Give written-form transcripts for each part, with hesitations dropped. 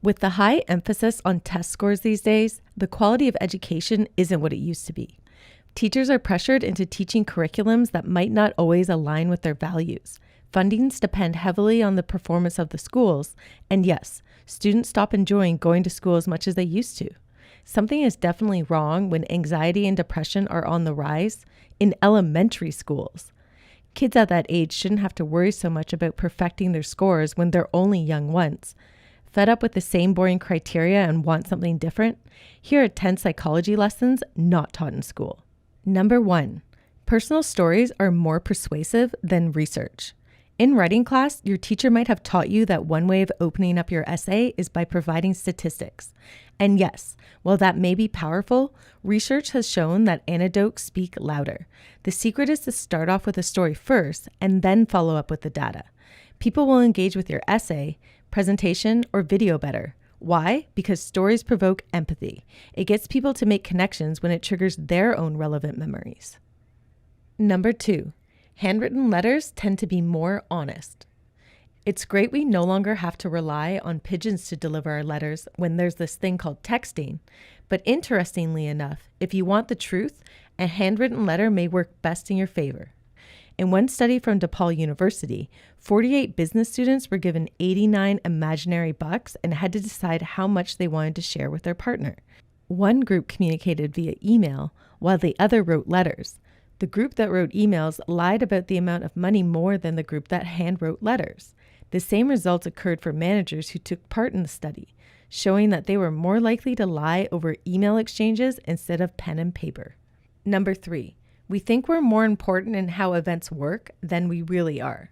With the high emphasis on test scores these days, the quality of education isn't what it used to be. Teachers are pressured into teaching curriculums that might not always align with their values. Fundings depend heavily on the performance of the schools, and yes, students stop enjoying going to school as much as they used to. Something is definitely wrong when anxiety and depression are on the rise in elementary schools. Kids at that age shouldn't have to worry so much about perfecting their scores when they're only young once. Fed up with the same boring criteria and want something different? Here are 10 psychology lessons not taught in school. Number 1, personal stories are more persuasive than research. In writing class, your teacher might have taught you that one way of opening up your essay is by providing statistics. And yes, while that may be powerful, research has shown that anecdotes speak louder. The secret is to start off with a story first and then follow up with the data. People will engage with your essay, presentation, or video better. Why? Because stories provoke empathy. It gets people to make connections when it triggers their own relevant memories. Number 2, handwritten letters tend to be more honest. It's great we no longer have to rely on pigeons to deliver our letters when there's this thing called texting. But interestingly enough, if you want the truth, a handwritten letter may work best in your favor. In one study from DePaul University, 48 business students were given 89 imaginary bucks and had to decide how much they wanted to share with their partner. One group communicated via email, while the other wrote letters. The group that wrote emails lied about the amount of money more than the group that handwrote letters. The same results occurred for managers who took part in the study, showing that they were more likely to lie over email exchanges instead of pen and paper. Number 3, we think we're more important in how events work than we really are.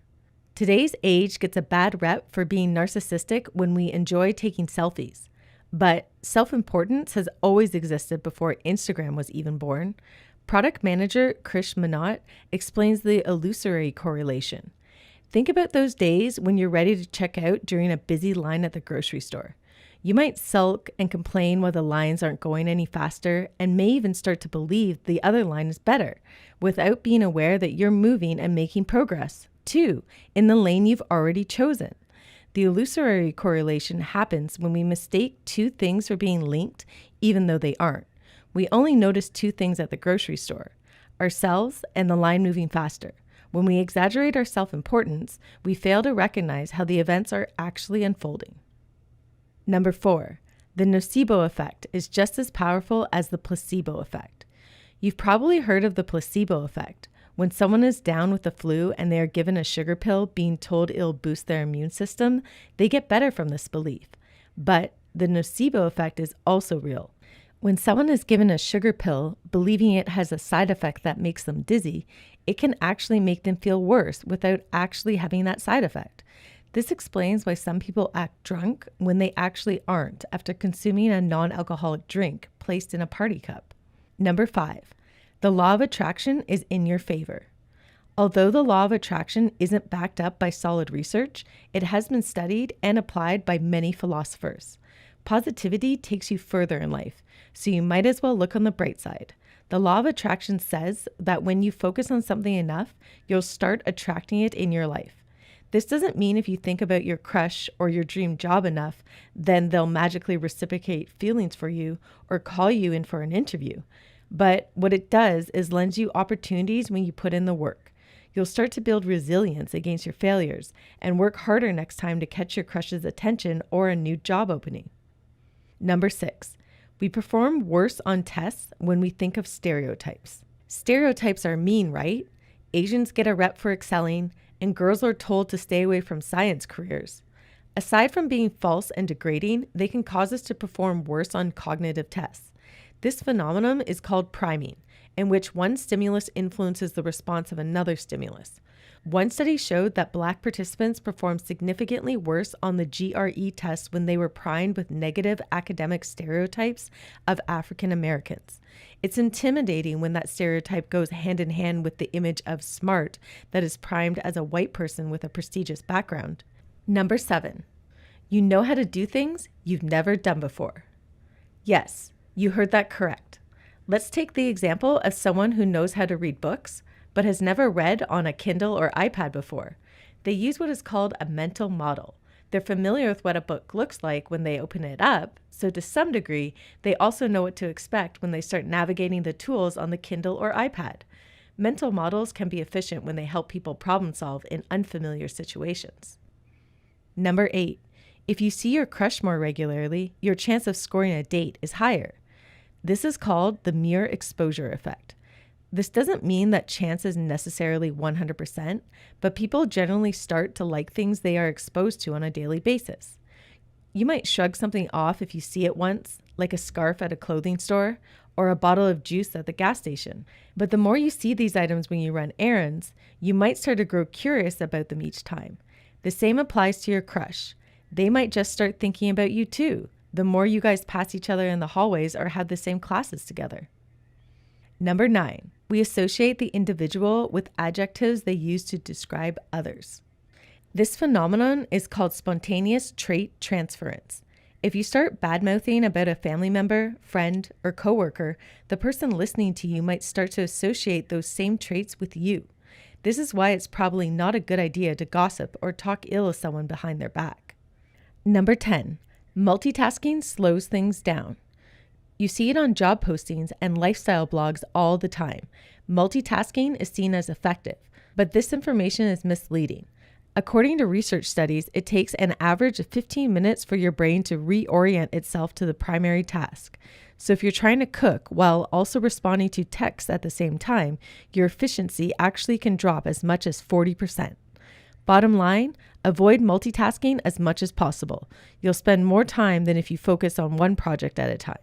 Today's age gets a bad rep for being narcissistic when we enjoy taking selfies. But self-importance has always existed before Instagram was even born. Product manager Krish Manat explains the illusory correlation. Think about those days when you're ready to check out during a busy line at the grocery store. You might sulk and complain why the lines aren't going any faster and may even start to believe the other line is better without being aware that you're moving and making progress, too, in the lane you've already chosen. The illusory correlation happens when we mistake two things for being linked even though they aren't. We only notice two things at the grocery store, ourselves and the line moving faster. When we exaggerate our self-importance, we fail to recognize how the events are actually unfolding. Number 4, the nocebo effect is just as powerful as the placebo effect. You've probably heard of the placebo effect. When someone is down with the flu and they are given a sugar pill being told it'll boost their immune system, they get better from this belief. But the nocebo effect is also real. When someone is given a sugar pill, believing it has a side effect that makes them dizzy, it can actually make them feel worse without actually having that side effect. This explains why some people act drunk when they actually aren't after consuming a non-alcoholic drink placed in a party cup. Number 5, the law of attraction is in your favor. Although the law of attraction isn't backed up by solid research, it has been studied and applied by many philosophers. Positivity takes you further in life, so you might as well look on the bright side. The law of attraction says that when you focus on something enough, you'll start attracting it in your life. This doesn't mean if you think about your crush or your dream job enough, then they'll magically reciprocate feelings for you or call you in for an interview. But what it does is lends you opportunities when you put in the work. You'll start to build resilience against your failures and work harder next time to catch your crush's attention or a new job opening. Number 6, we perform worse on tests when we think of stereotypes. Stereotypes are mean, right? Asians get a rep for excelling, and girls are told to stay away from science careers. Aside from being false and degrading, they can cause us to perform worse on cognitive tests. This phenomenon is called priming, in which one stimulus influences the response of another stimulus. One study showed that Black participants performed significantly worse on the GRE test when they were primed with negative academic stereotypes of African Americans. It's intimidating when that stereotype goes hand in hand with the image of smart that is primed as a white person with a prestigious background. Number 7, you know how to do things you've never done before. Yes, you heard that correct. Let's take the example of someone who knows how to read books, but has never read on a Kindle or iPad before. They use what is called a mental model. They're familiar with what a book looks like when they open it up, so to some degree, they also know what to expect when they start navigating the tools on the Kindle or iPad. Mental models can be efficient when they help people problem solve in unfamiliar situations. Number 8. If you see your crush more regularly, your chance of scoring a date is higher. This is called the mere exposure effect. This doesn't mean that chance is necessarily 100%, but people generally start to like things they are exposed to on a daily basis. You might shrug something off if you see it once, like a scarf at a clothing store or a bottle of juice at the gas station. But the more you see these items when you run errands, you might start to grow curious about them each time. The same applies to your crush. They might just start thinking about you too, the more you guys pass each other in the hallways or have the same classes together. Number 9, we associate the individual with adjectives they use to describe others. This phenomenon is called spontaneous trait transference. If you start bad-mouthing about a family member, friend, or coworker, the person listening to you might start to associate those same traits with you. This is why it's probably not a good idea to gossip or talk ill of someone behind their back. Number 10, multitasking slows things down. You see it on job postings and lifestyle blogs all the time. Multitasking is seen as effective, but this information is misleading. According to research studies, it takes an average of 15 minutes for your brain to reorient itself to the primary task. So if you're trying to cook while also responding to texts at the same time, your efficiency actually can drop as much as 40%. Bottom line, avoid multitasking as much as possible. You'll spend more time than if you focus on one project at a time.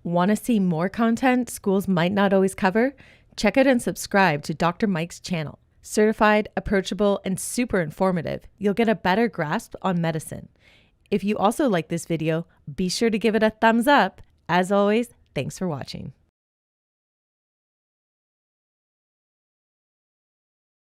Want to see more content schools might not always cover? Check out and subscribe to Dr. Mike's channel. Certified, approachable, and super informative, you'll get a better grasp on medicine. If you also like this video, be sure to give it a thumbs up. As always, thanks for watching.